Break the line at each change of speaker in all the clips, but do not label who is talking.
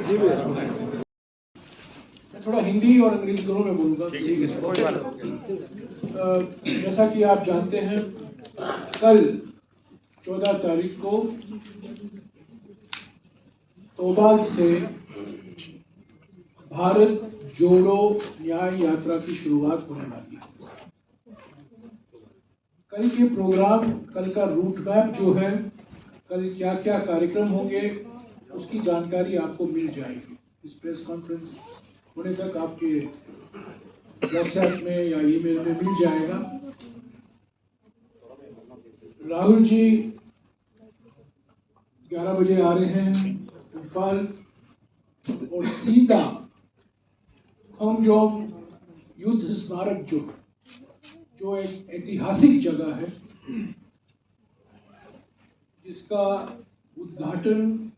मैं थोड़ा हिंदी और अंग्रेजी दोनों में बोलूँगा। जैसा कि आप जानते हैं, कल 14 तारीख को तोबाल से भारत जोड़ो न्याय यात्रा की शुरुआत होने वाली है। कल के प्रोग्राम, कल का रूट मैप जो है, कल क्या क्या कार्यक्रम होंगे, उसकी जानकारी आपको मिल जाएगी। इस प्रेस कॉन्फ्रेंस होने तक आपके व्हाट्सएप में या ईमेल में मिल जाएगा। राहुल जी 11 बजे आ रहे हैं इम्फाल और सीधा खोंगजोम युद्ध स्मारक जो एक ऐतिहासिक जगह है, जिसका उद्घाटन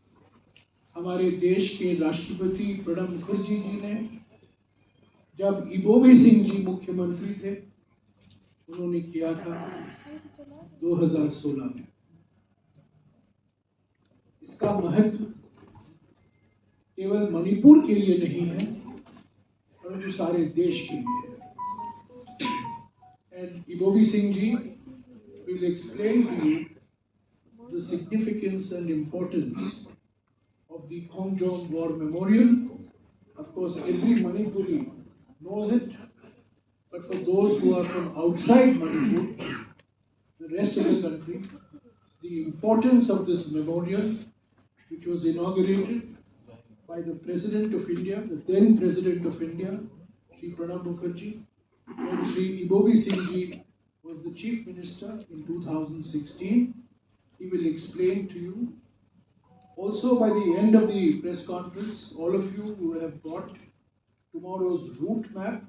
हमारे देश के राष्ट्रपति प्रणब मुखर्जी जी ने, जब इबोबी सिंह जी मुख्यमंत्री थे, उन्होंने किया था 2016 में। इसका महत्व केवल मणिपुर के लिए नहीं है, परंतु सारे देश के लिए है। And Ibobi Singh ji will explain to you the significance and importance of the Khongjom War Memorial. Of course, every Manipuri knows it, but for those who are from outside Manipur, the rest of the country, the importance of this memorial, which was inaugurated by the President of India, the then President of India, Shri Pranab Mukherjee, when Shri Ibobi Singh ji was the Chief Minister in 2016. He will explain to you. Also, by the end of the press conference, all of you will have got tomorrow's route map.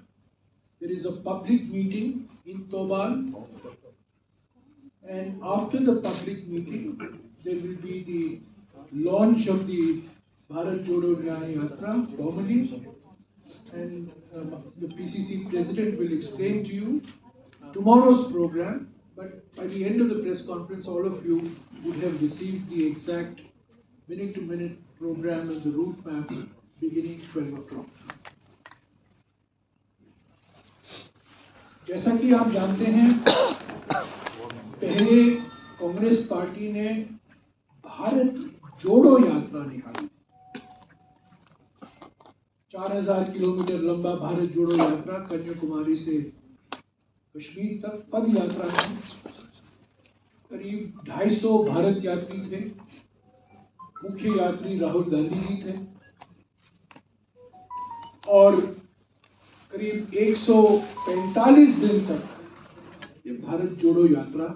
There is a public meeting in Tobal, and after the public meeting, there will be the launch of the Bharat Jodo Nyay yatra formally, and the PCC president will explain to you tomorrow's program. But by the end of the press conference, all of you would have received the exact minute-to-minute program and the route map beginning 12 o'clock. जैसा कि आप जानते हैं, पहले Congress party ने भारत जोड़ो यात्रा निकाली। 4000 किलोमीटर लंबा भारत जोड़ो यात्रा कन्याकुमारी से कश्मीर तक पद यात्रा थी। करीब 250 भारत यात्री थे। मुख्य यात्री राहुल गांधी जी थे और करीब 145 दिन तक ये भारत जोड़ो यात्रा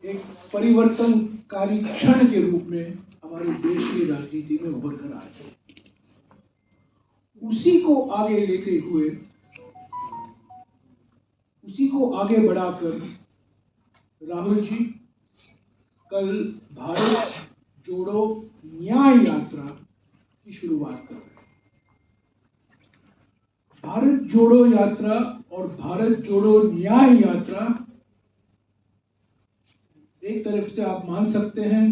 एक परिवर्तनकारी क्षण के रूप में हमारे देश की राजनीति में उभर कर आए। उसी को आगे लेते हुए, उसी को आगे बढ़ाकर राहुल जी कल भारत जोड़ो न्याय यात्रा की शुरुआत कर रहे हैं। भारत जोड़ो यात्रा और भारत जोड़ो न्याय यात्रा, एक तरफ से आप मान सकते हैं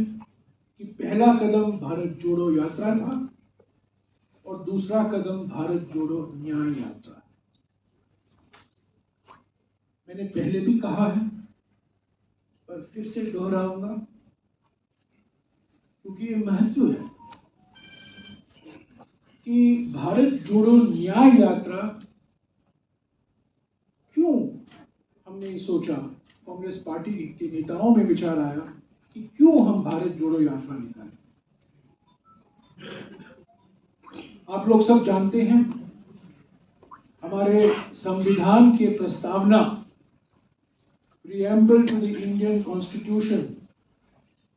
कि पहला कदम भारत जोड़ो यात्रा था और दूसरा कदम भारत जोड़ो न्याय यात्रा। मैंने पहले भी कहा है, पर फिर से दोहराऊंगा क्योंकि ये महत्व है कि भारत जोड़ो न्याय यात्रा क्यों हमने सोचा, कांग्रेस पार्टी के नेताओं में विचार आया कि क्यों हम भारत जोड़ो यात्रा निकालें। आप लोग सब जानते हैं, हमारे संविधान के प्रस्तावना, preamble to the Indian constitution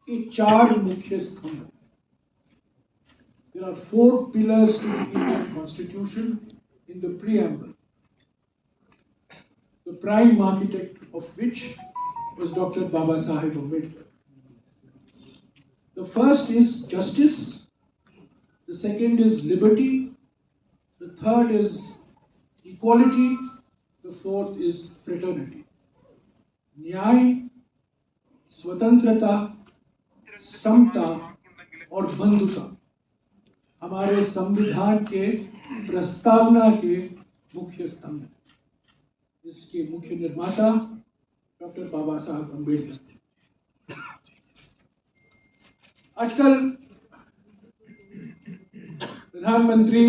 के 4 मुख्य स्तंभ। There are 4 pillars to the Indian Constitution in the preamble, the prime architect of which was Dr. Baba Saheb Ambedkar. The first is justice, the second is liberty, the third is equality, the fourth is fraternity. न्याय, स्वतंत्रता, समता और बंधुता, हमारे संविधान के प्रस्तावना के मुख्य स्तंभ, जिसके मुख्य निर्माता डॉक्टर बाबा साहब अम्बेडकर थे। आजकल प्रधानमंत्री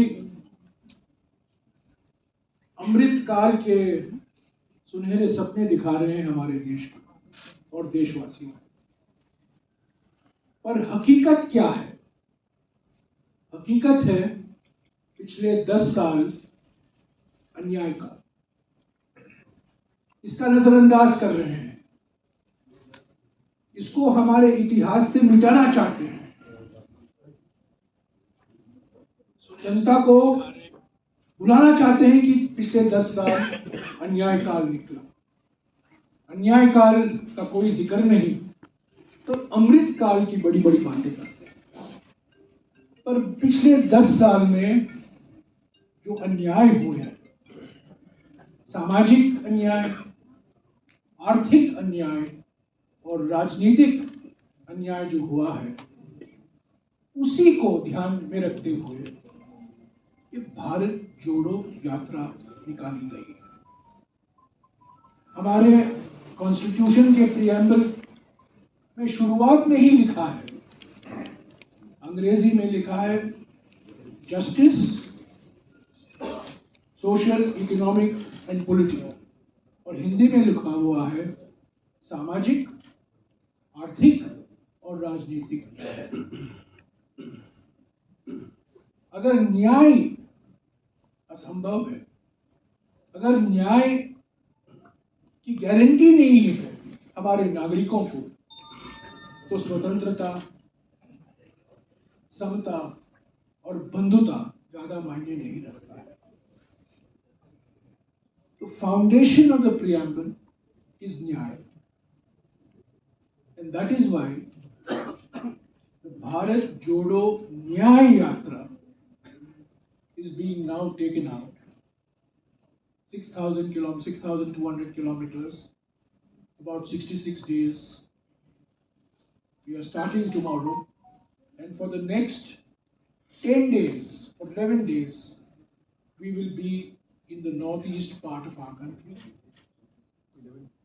अमृत काल के सुनहरे सपने दिखा रहे हैं हमारे देश को और देशवासियों को, पर हकीकत क्या है? हकीकत है पिछले 10 साल अन्याय का। इसका नजरअंदाज कर रहे हैं, इसको हमारे इतिहास से मिटाना चाहते हैं। जनता को बुलाना चाहते हैं कि पिछले 10 साल अन्याय काल निकला, अन्याय काल का कोई जिक्र नहीं, तो अमृत काल की बड़ी बड़ी बातें करते हैं। पर पिछले 10 साल में जो अन्याय हुए हैं, सामाजिक अन्याय, आर्थिक अन्याय और राजनीतिक अन्याय जो हुआ है, उसी को ध्यान में रखते हुए ये भारत जोड़ो यात्रा निकाली गई है। हमारे कॉन्स्टिट्यूशन के प्रीएम्बल में शुरुआत में ही लिखा है, अंग्रेजी में लिखा है justice, social, economic and political, और हिंदी में लिखा हुआ है सामाजिक, आर्थिक और राजनीतिक। अगर न्याय असंभव है, अगर न्याय की गारंटी नहीं है हमारे नागरिकों को, तो स्वतंत्रता, समता और बंधुता ज्यादा मायने नहीं रखता है। तो foundation of the preamble is nyay, and that is why the Bharat Jodo Nyay यात्रा is being now taken out 6,200 kilometers, about 66 days. We are starting tomorrow, and for the next 10 days or 11 days, we will be in the northeast part of our country,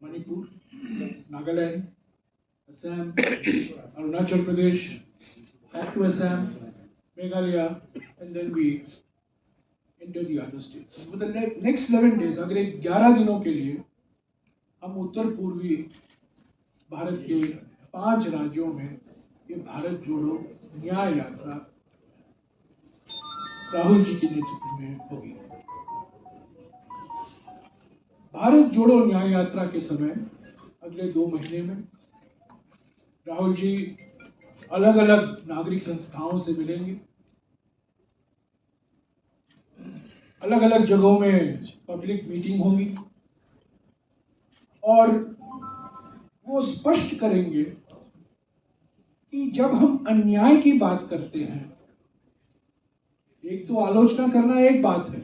Manipur, Nagaland, Assam, Arunachal Pradesh, back to Assam, Meghalaya, and then we enter the other states. For the next 11 days, अगले 11 दिनों के लिए हम उत्तर पूर्वी भारत के 5 राज्यों में ये भारत जोड़ो न्याय यात्रा राहुल जी के नेतृत्व में होगी। भारत जोड़ो न्याय यात्रा के समय अगले 2 महीने में राहुल जी अलग अलग नागरिक संस्थाओं से मिलेंगे, अलग अलग जगहों में पब्लिक मीटिंग होगी, और वो स्पष्ट करेंगे कि जब हम अन्याय की बात करते हैं, एक तो आलोचना करना एक बात है,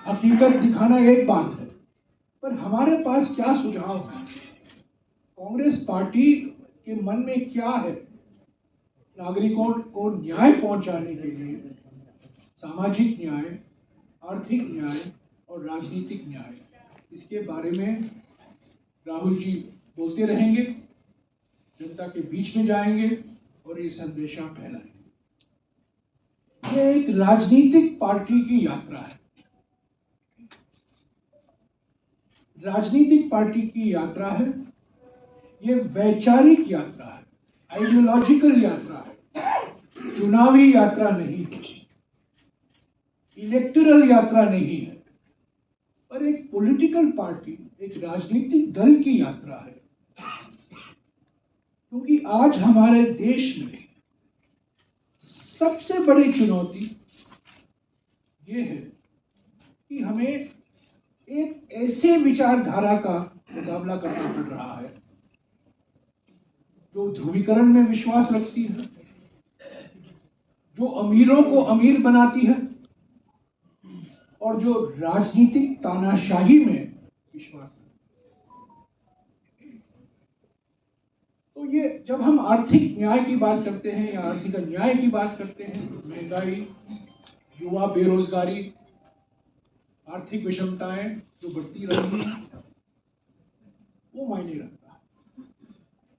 हकीकत दिखाना एक बात है, पर हमारे पास क्या सुझाव है? कांग्रेस पार्टी के मन में क्या है नागरिकों को न्याय पहुंचाने के लिए? सामाजिक न्याय, आर्थिक न्याय और राजनीतिक न्याय, इसके बारे में राहुल जी बोलते रहेंगे, जनता के बीच में जाएंगे और ये संदेशा फैलाएंगे। ये एक राजनीतिक पार्टी की यात्रा है, राजनीतिक पार्टी की यात्रा है, ये वैचारिक यात्रा है, आइडियोलॉजिकल यात्रा है, चुनावी यात्रा नहीं है, इलेक्टोरल यात्रा नहीं है, पर एक पॉलिटिकल पार्टी, एक राजनीतिक दल की यात्रा है। क्योंकि आज हमारे देश में सबसे बड़ी चुनौती ये है कि हमें एक ऐसे विचारधारा का मुकाबला करना पड़ रहा है जो ध्रुवीकरण में विश्वास रखती है, जो अमीरों को अमीर बनाती है और जो राजनीतिक तानाशाही में विश्वास है। तो ये जब हम आर्थिक न्याय की बात करते हैं या आर्थिक अन्याय की बात करते हैं, महंगाई, युवा बेरोजगारी, आर्थिक विषमताएं जो बढ़ती रही हैं, वो मायने रखता है।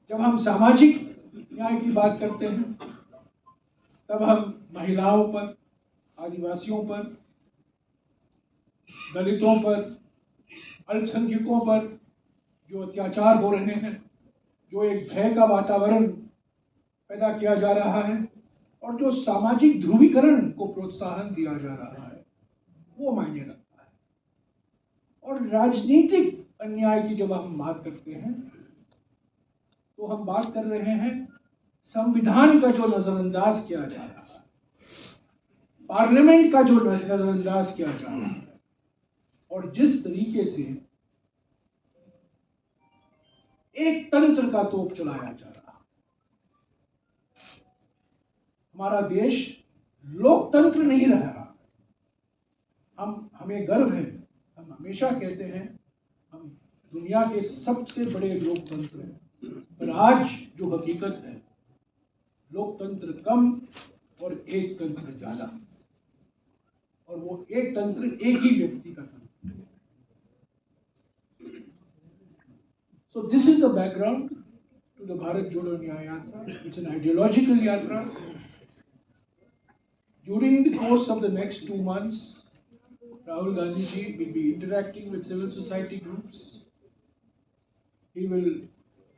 जब हम सामाजिक न्याय की बात करते हैं, तब हम महिलाओं पर, आदिवासियों पर, दलितों पर, अल्पसंख्यकों पर जो अत्याचार हो रहे हैं, जो एक भय का वातावरण पैदा किया जा रहा है और जो सामाजिक ध्रुवीकरण को प्रोत्साहन दिया जा रहा है, वो मायने रखता है। और राजनीतिक अन्याय की जब हम बात करते हैं, तो हम बात कर रहे हैं संविधान का जो नजरअंदाज किया जा रहा है, पार्लियामेंट का जो नजरअंदाज किया जा रहा है, और जिस तरीके से एक तंत्र का तोप चलाया जा रहा है। हमारा देश लोकतंत्र नहीं रहा। हमें गर्व है, हम हमेशा कहते हैं हम दुनिया के सबसे बड़े लोकतंत्र हैं, पर आज जो हकीकत है, लोकतंत्र कम और एक तंत्र ज्यादा, और वो एक तंत्र एक ही व्यक्ति का तंत्र। So this is the background to the Bharat Jodo Nyay yatra. It's an ideological yatra. During the course of the next 2 months, Rahul Gandhi ji will be interacting with civil society groups. He will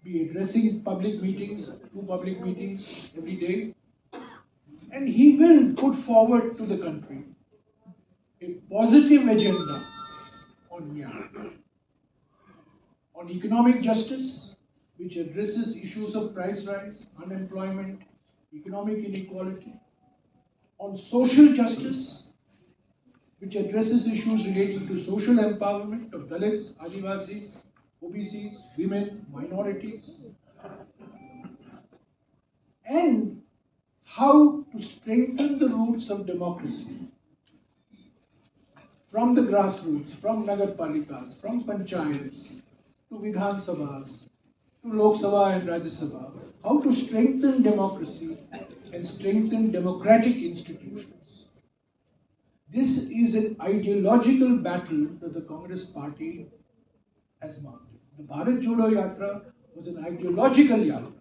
be addressing public meetings, 2 public meetings every day, and he will put forward to the country a positive agenda on Nyay, on economic justice, which addresses issues of price rise, unemployment, economic inequality, on social justice, which addresses issues relating to social empowerment of Dalits, Adivasis, OBCs, women, minorities, and how to strengthen the roots of democracy from the grassroots, from nagarpalikas, from panchayats, to Vidhan Sabhas, to Lok Sabha and Rajya Sabha, how to strengthen democracy and strengthen democratic institutions. This is an ideological battle that the Congress party has mounted. The Bharat Jodo Yatra was an ideological yatra.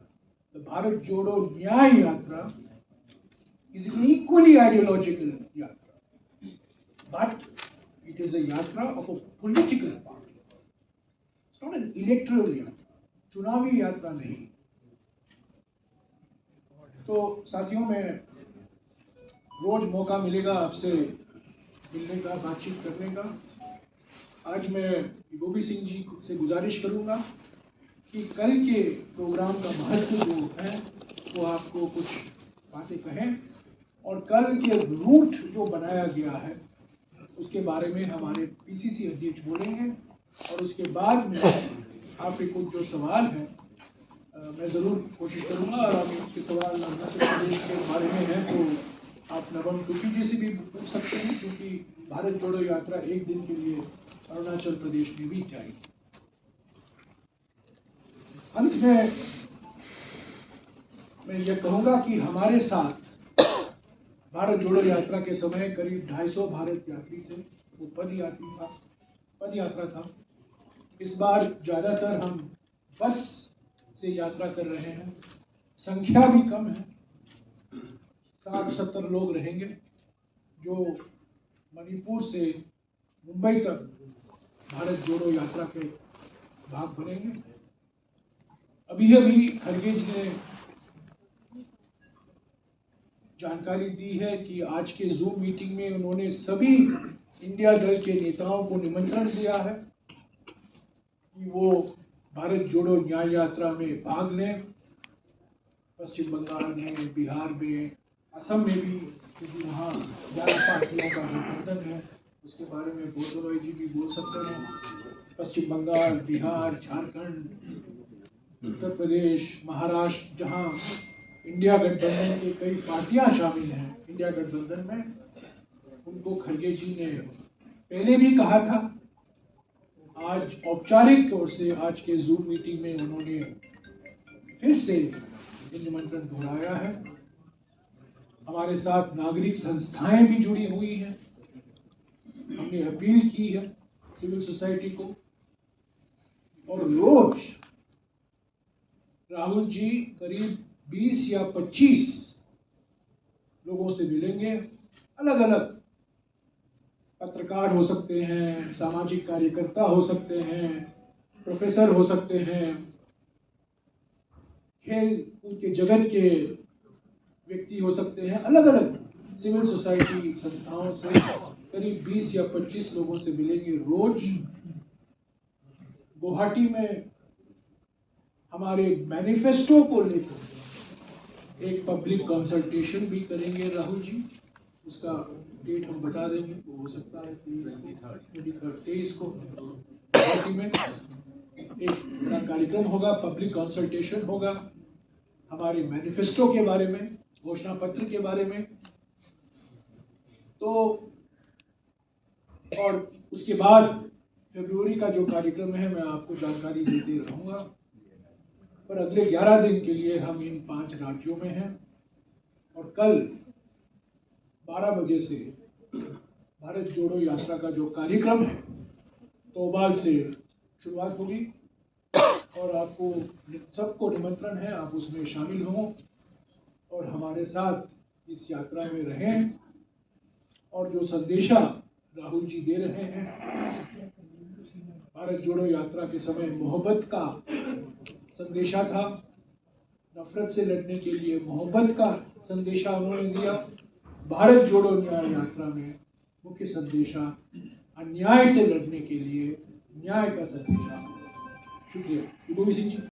The Bharat Jodo Nyay Yatra is an equally ideological yatra. But it is a yatra of a political party. It's not an electoral yatra, चुनावी यात्रा नहीं। तो साथियों, में रोज मौका मिलेगा आपसे मिलने का, बातचीत करने का। आज मैं गोविंद सिंह जी से गुजारिश करूंगा कि कल के प्रोग्राम का महत्व जो है वो आपको कुछ बातें कहें, और कल के रूट जो बनाया गया है उसके बारे में हमारे पीसीसी अध्यक्ष बोलेंगे, और उसके बाद में आपके कुछ जो सवाल हैं मैं ज़रूर कोशिश करूंगा, और आपके सवाल अरुणाचल प्रदेश के बारे में हैं तो आप नवम टुकी जी से भी पूछ सकते हैं, क्योंकि भारत जोड़ो यात्रा एक दिन के लिए अरुणाचल प्रदेश में भी जाएगी। अंत में मैं ये कहूँगा कि हमारे साथ भारत जोड़ो यात्रा के समय करीब 250 भारत यात्री थे, वो पद यात्रा था। इस बार ज़्यादातर हम बस से यात्रा कर रहे हैं, संख्या भी कम है, 60-70 लोग रहेंगे जो मणिपुर से मुंबई तक भारत जोड़ो यात्रा के भाग बनेंगे। अभी खड़गे जी ने जानकारी दी है कि आज के जूम मीटिंग में उन्होंने सभी इंडिया दल के नेताओं को निमंत्रण दिया है कि वो भारत जोड़ो न्याय यात्रा में भाग लें। पश्चिम बंगाल में, बिहार में, असम में भी, क्योंकि वहाँ 11 पार्टियों का गठबंधन है, उसके बारे में बोधोराय जी भी बोल सकते हैं। पश्चिम बंगाल, बिहार, झारखंड, उत्तर प्रदेश, महाराष्ट्र, जहाँ इंडिया गठबंधन की कई पार्टियां शामिल हैं इंडिया गठबंधन में, उनको खड़गे जी ने पहले भी कहा था। आज औपचारिक तौर से आज के जूम मीटिंग में उन्होंने फिर से ये निमंत्रण दोहराया है। हमारे साथ नागरिक संस्थाएं भी जुड़ी हुई हैं। हमने अपील की है सिविल सोसाइटी को, और रोज राहुल जी करीब 20 या 25 लोगों से मिलेंगे। अलग अलग पत्रकार हो सकते हैं, सामाजिक कार्यकर्ता हो सकते हैं, प्रोफेसर हो सकते हैं, खेल कूद के जगत के व्यक्ति हो सकते हैं। अलग अलग सिविल सोसाइटी संस्थाओं से करीब 20 या 25 लोगों से मिलेंगे रोज। गुवाहाटी में हमारे मैनिफेस्टो को लेकर एक पब्लिक कंसल्टेशन भी करेंगे राहुल जी। उसका डेट हम बता देंगे, वो हो सकता है 23 को गुवाहाटी में एक बड़ा कार्यक्रम होगा, पब्लिक कंसल्टेशन होगा हमारे मैनिफेस्टो के बारे में, घोषणा पत्र के बारे में। तो और उसके बाद फरवरी का जो कार्यक्रम है मैं आपको जानकारी देते रहूँगा। पर अगले 11 दिन के लिए हम इन 5 राज्यों में हैं, और कल 12 बजे से भारत जोड़ो यात्रा का जो कार्यक्रम है तोबाल से शुरुआत होगी, और आपको सबको निमंत्रण है, आप उसमें शामिल हों और हमारे साथ इस यात्रा में रहें। और जो संदेशा राहुल जी दे रहे हैं, भारत जोड़ो यात्रा के समय मोहब्बत का संदेशा था, नफरत से लड़ने के लिए मोहब्बत का संदेशा उन्होंने दिया। भारत जोड़ो न्याय यात्रा में मुख्य संदेशा अन्याय से लड़ने के लिए न्याय का संदेशा। शुक्रिया। सिंह जी।